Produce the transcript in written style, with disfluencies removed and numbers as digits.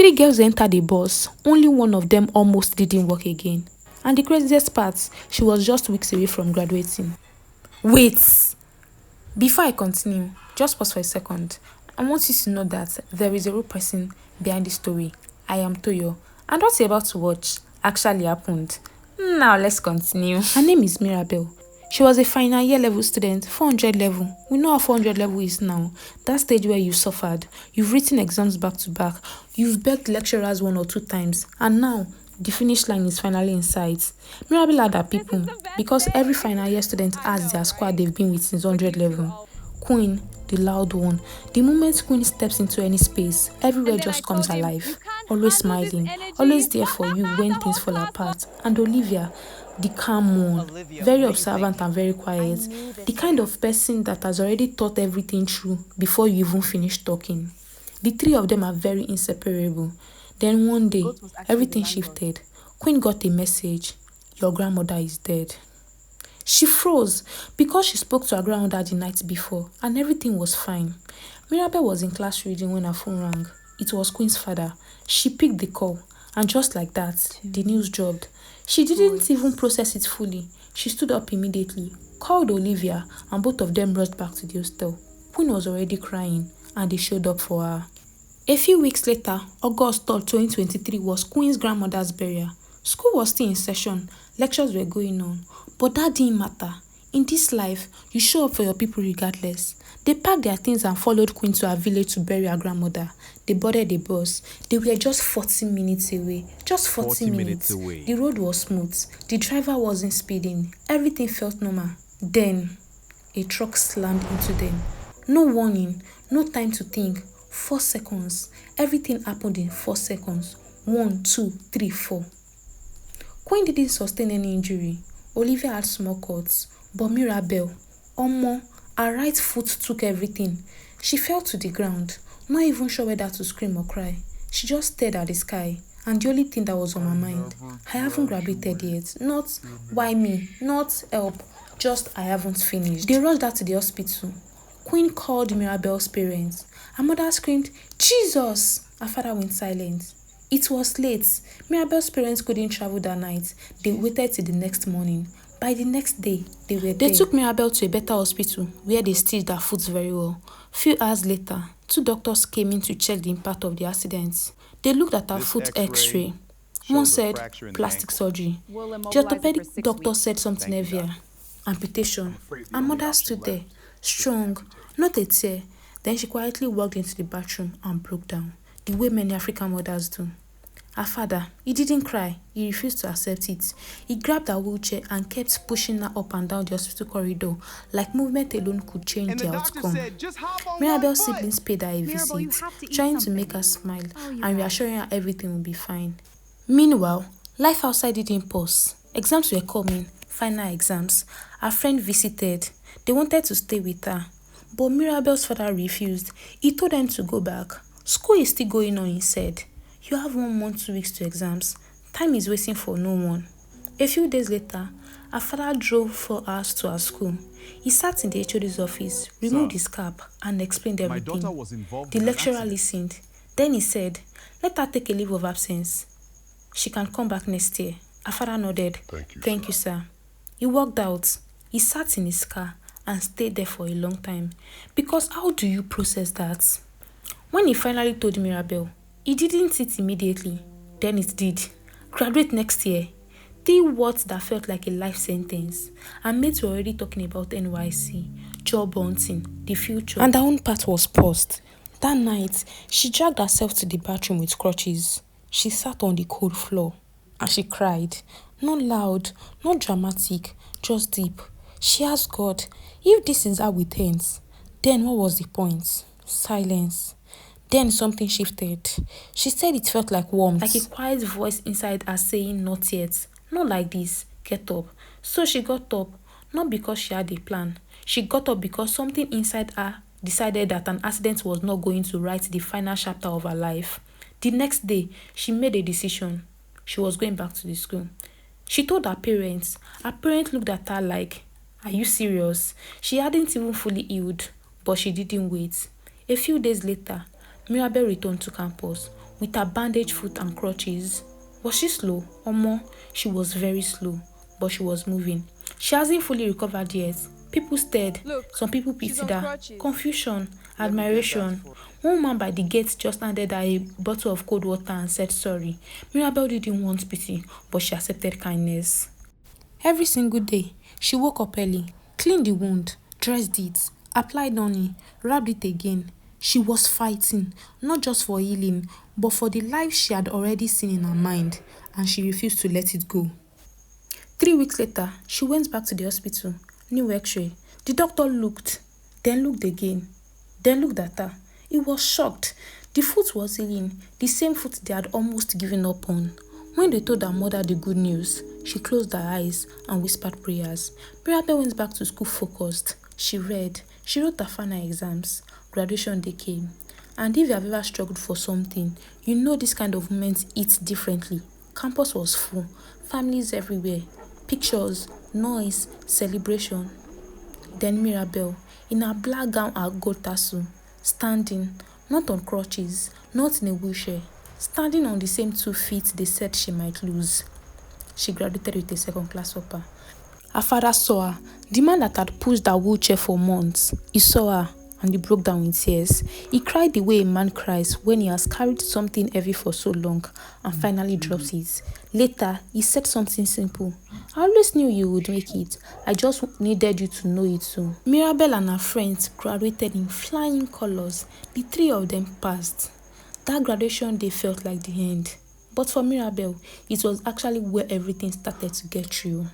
3 girls entered the bus, only one of them almost didn't work again. And the craziest part, she was just weeks away from graduating. Wait! Before I continue, just pause for a second. I want you to know that there is a real person behind this story. I am Toyo, and what you're about to watch actually happened. Now let's continue. Her name is Mirabel. She was a final year level student, 400 level. We know how 400 level is now. That stage where you suffered, you've written exams back to back, you've begged lecturers 1 or 2 times, and now the finish line is finally in sight. Mirabel had her people because every final year student has their squad they've been with since 100 level. Queen, the loud one. The moment Queen steps into any space, everywhere just comes alive. Always smiling, always there for you when things fall apart. And Olivia, the calm one, very observant and very quiet. The kind of person that has already thought everything through before you even finish talking. The 3 of them are very inseparable. Then one day, everything shifted. Queen got a message. Your grandmother is dead. She froze because she spoke to her grandmother the night before and everything was fine. Mirabel was in class reading when her phone rang. It was Queen's father. She picked the call and just like that, the news dropped. She didn't even process it fully. She stood up immediately, called Olivia, and both of them rushed back to the hostel. Queen was already crying and they showed up for her. A few weeks later, August 3rd, 2023 was Queen's grandmother's burial. School was still in session, lectures were going on, but that didn't matter. In this life, you show up for your people regardless. They packed their things and followed Queen to her village to bury her grandmother. They boarded a bus. They were just 40 minutes away. Just 40 minutes away. The road was smooth. The driver wasn't speeding. Everything felt normal. Then, a truck slammed into them. No warning, no time to think. 4 seconds. Everything happened in 4 seconds. 1, 2, 3, 4. Queen didn't sustain any injury. Olivia had small cuts. But Mirabel, her right foot took everything. She fell to the ground, not even sure whether to scream or cry. She just stared at the sky, and the only thing that was on her mind, I haven't graduated yet. Not, why me? Not, help. Just, I haven't finished. They rushed her to the hospital. Queen called Mirabel's parents. Her mother screamed, Jesus! Her father went silent. It was late. Mirabel's parents couldn't travel that night. They waited till the next morning. By the next day, they were there. They took Mirabel to a better hospital where they stitched her foot very well. Few hours later, 2 doctors came in to check the impact of the accident. They looked at her foot X-ray. One said plastic surgery. The orthopedic doctor said something heavier. Amputation. Her mother stood there, strong, not a tear. Then she quietly walked into the bathroom and broke down, the way many African mothers do. Her father, he didn't cry. He refused to accept it. He grabbed her wheelchair and kept pushing her up and down the hospital corridor, like movement alone could change the outcome. Mirabel's siblings paid her a visit, trying to make her smile and reassuring her everything would be fine. Meanwhile, life outside didn't pause. Exams were coming, final exams. Her friend visited. They wanted to stay with her, but Mirabel's father refused. He told them to go back. School is still going on, he said. You have 1 month, 2 weeks to exams. Time is waiting for no one. A few days later, her father drove 4 hours to her school. He sat in the HOD's office, removed his cap, and explained everything. The lecturer listened. Then he said, let her take a leave of absence. She can come back next year. Her father nodded. Thank you, sir. He walked out. He sat in his car and stayed there for a long time. Because how do you process that? When he finally told Mirabel, he didn't sit immediately. Then it did. Graduate next year. 3 words that felt like a life sentence. Her mates were already talking about NYC, job hunting, the future. And her own part was paused. That night, she dragged herself to the bathroom with crutches. She sat on the cold floor and she cried. Not loud, not dramatic, just deep. She asked God, if this is how it ends, then what was the point? Silence. Then something shifted. She said it felt like warmth. Like a quiet voice inside her saying, not yet. Not like this. Get up. So she got up. Not because she had a plan. She got up because something inside her decided that an accident was not going to write the final chapter of her life. The next day, she made a decision. She was going back to the school. She told her parents. Her parents looked at her like, are you serious? She hadn't even fully healed, but she didn't wait. A few days later, Mirabel returned to campus with her bandaged foot and crutches. Was she slow? Omo, she was very slow, but she was moving. She hasn't fully recovered yet. People stared. Some people pitied her. Confusion, admiration. One man by the gate just handed her a bottle of cold water and said sorry. Mirabel didn't want pity, but she accepted kindness. Every single day, she woke up early, cleaned the wound, dressed it, applied honey, rubbed it again. She was fighting, not just for healing, but for the life she had already seen in her mind, and she refused to let it go. 3 weeks later, she went back to the hospital. New x-ray. The doctor looked, then looked again, then looked at her. He was shocked. The foot was healing, the same foot they had almost given up on. When they told her mother the good news, she closed her eyes and whispered prayers. Mirabel went back to school focused. She read. She wrote her final exams. Graduation day came. And if you have ever struggled for something, you know this kind of moments hit differently. Campus was full. Families everywhere. Pictures, noise, celebration. Then Mirabel, in her black gown and gold tassel, standing, not on crutches, not in a wheelchair, standing on the same 2 feet they said she might lose. She graduated with a second-class upper. Her father saw her, the man that had pushed her wheelchair for months. He saw her and he broke down in tears. He cried the way a man cries when he has carried something heavy for so long and finally drops it. Later, he said something simple. I always knew you would make it. I just needed you to know it too. Mirabel and her friends graduated in flying colors. The 3 of them passed. That graduation day felt like the end. But for Mirabel, it was actually where everything started to get real.